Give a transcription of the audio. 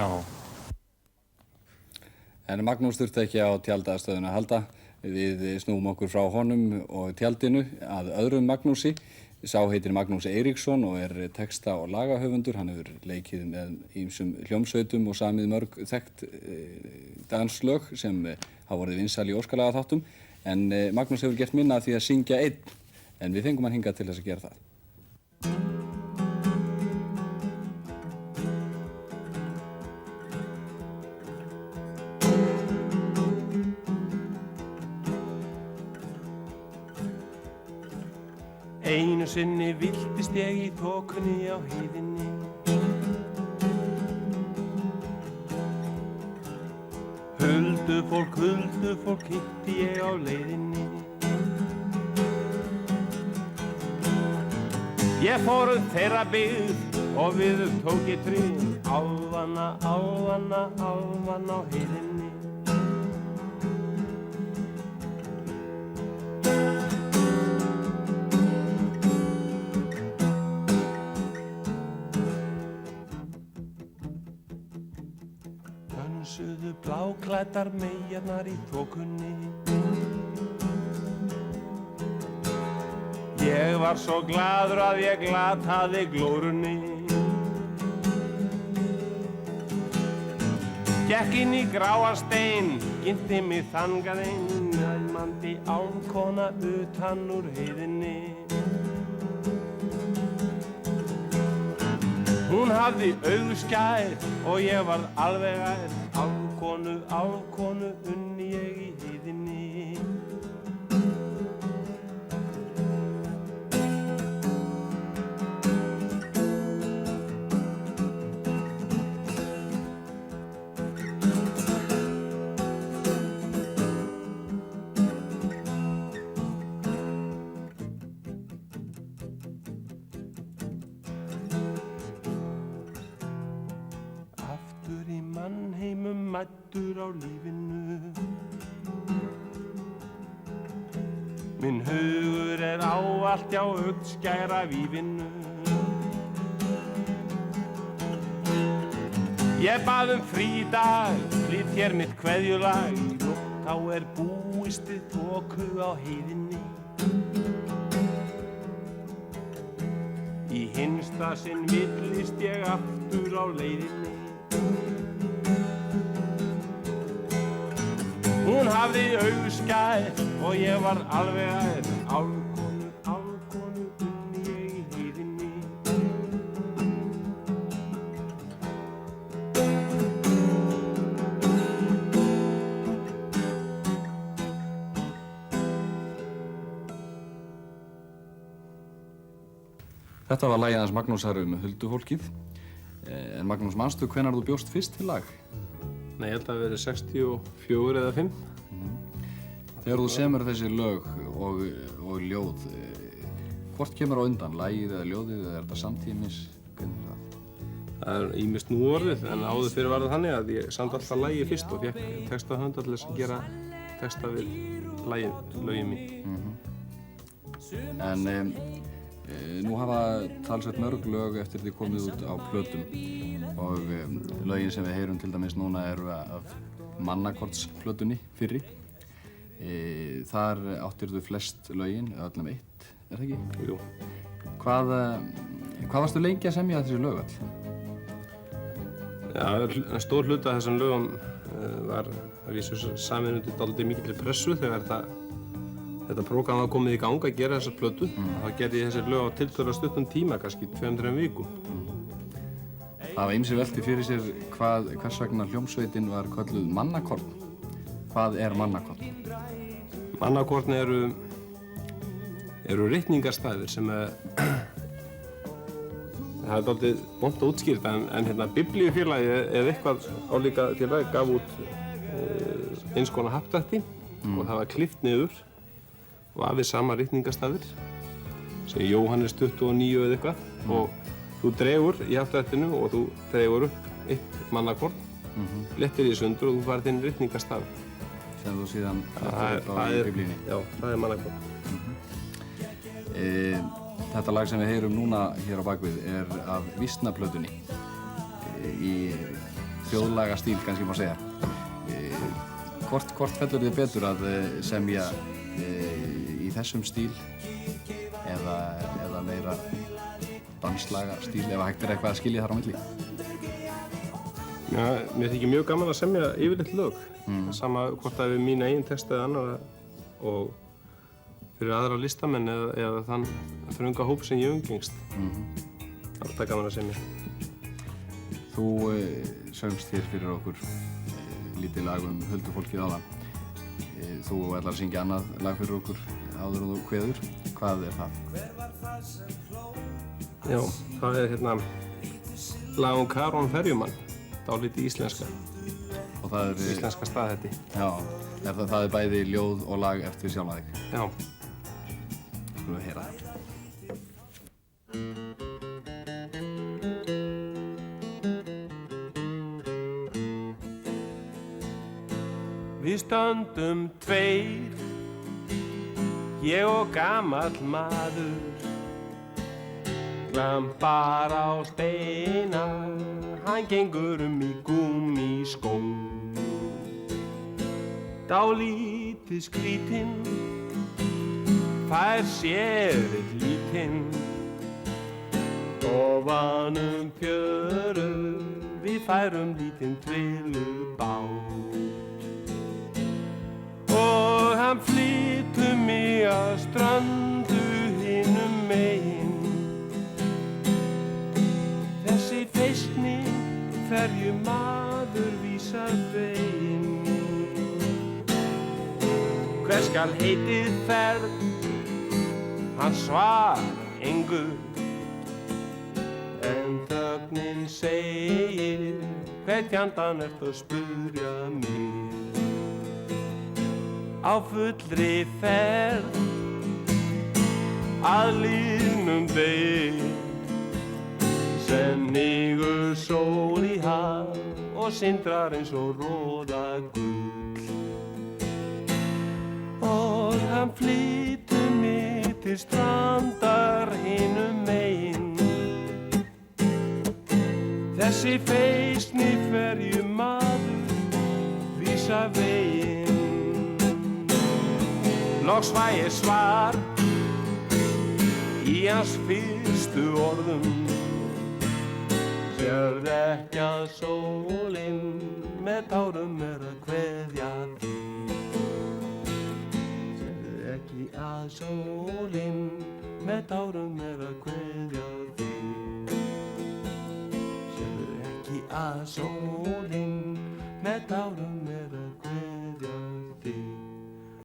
Já. En Magnús þurfti ekki á tjaldaðstöðuna að halda. Við snúum okkur frá honum og tjaldinu að öðrum Magnúsi. Sá heitir Magnús Eiríksson og texta- og lagahöfundur. Hann hefur leikið með ýmsum hljómsveitum og samið mörg þekkt danslög sem hafa orðið vinsæl í óskalagaþáttum. En Magnús hefur gert minna af því að syngja einn, en við fengum hann hingað til þess að gera það. Einu sinni villtist ég í þokunni á heiðinni. Huldufólk hitti ég á leiðinni. Ég fór þeirra byggð og við tók ég tryggð. Álfana á heiðinni. Dansuðu bláklæddar meyjarnar í þokunni. Ég var svo glaður að ég glataði glórunni. Gekk inn í gráan stein, ginnti mig þangað inn, æmandi álmkona utan úr heiðinni. Hún hafði augu skær og ég varð alveg ær. Álfkonu unni ég í heiðinni. Mættur á lífinu. Minn hugur ávallt hjá augnskæra vífinu. Ég bað frí í dag, flyt hér mitt kveðjulag. Í nótt þá búist við þoku á heiðinni. Í hinsta sinn villist ég aftur á leiðinni. Hún hafði augu skær og ég var alveg ær. Álfkonu unni ég í heiðinni. Þetta var lagið hans Magnúsar Huldufólkið. En Magnús, manstu hvenær þú bjóst fyrst til lag? Nei, ég held að það verið 64 eða 5. Þegar þú semur þessi lög og ljóð, hvort kemur á undan, lagið eða ljóðið, eða er þetta samtímis? Hvernig er það? Það er ýmist nú orðið, en áður fyrir var það þannig að ég samdi alltaf lagið fyrst og fékk textahöfunda til þess að gera texta við lögin mín. En nú hafa talsvert mörg lög eftir því komið út á plötum og lögin sem við heyrum til dæmis núna eru af Mannakortsplötunni fyrri. Þar áttir þú flest lögin, öllum eitt, er það ekki? Jú. Hvað varstu lengi að semja þessi lög all? Já, stór hluta af þessum lögum var að vísu samin undir dálítið mikilli pressu þegar þetta prógram var komið í gang að gera þessa plötu. Þá gerði ég þessi lög á tiltölulega stuttum tíma, kannski 2-3 vikum. Það var ýmsir velti fyrir sér hvers vegna hljómsveitin var kölluð Mannakorn. Hvað er Mannakorn? Mannakorn eru ritningarstaðir sem það er dálítið vont að útskýra en Biblíufélagið eða eitthvað álíka félag gaf út eins konar haptætti og það var klippt niður og af við sama ritningarstaðir sem Jóhannes 29 eða eitthvað og þú dregur í haptættinu og þú dregur upp eitt mannakorn, léttir í sundur og þú farið þinn ritningarstað. Sem þú síðan flettir upp á í Biblíunni. Já, það er mannakorn. Þetta lag sem við heyrum núna hér á bakvið er af Vísnaplötunni þjóðlaga stíl kannski má segja. Hvort fellur þið betur að semja í þessum stíl eða meira danslaga stíl ef hægt eitthvað að skilja þar á milli? Já, mér þykir mjög gaman að semja yfirleitt lög. Sama hvort það er mín eigin texta eða annara og fyrir aðra listamenn eða þann þrönga hóp sem ég umgengst. Alltaf gaman að semja. Þú söngst hér fyrir okkur lítið lag huldufólkið áðan. Þú ætlar að syngja annað lag fyrir okkur áður og þú kveður. Hvað er það? Já, það er lag Karón ferjumann, dálítið íslenska. Og það er íslenska staðhætti. Já, það er bæði ljóð og lag eftir sjálfa þig. Já. Skulum við heyra það. Við stöndum tveir, ég og gamall maður, glampar á steina, hann gengur í gúmmískóm. Dálítið skrítinn, fær sér eitt lítinn, ofan fjöru, við færum lítinn trillubát. Og hann flytur mig að ströndu hinum megin. Þessi feistni ferjumaður vísar veginn. Hver skal heitið ferð, hann svarar engu, en þögnin segir, hvetjandan ertu að spurja mig. Á fullri ferð, að liðnum degi, sem hnígur sól í haf og sindrar eins og roða gull. Og hann flytur mig til strandar hinum megin. Þessi feistni ferjumaður vísar veginn. Loks fæ ég svar í hans fyrstu orðum. Sérð ekki að sólin með tárum er að kveðja þig. Sérð ekki að sólin með tárum er að kveðja þig. Sérð ekki að sólin með tárum er að kveðja þig.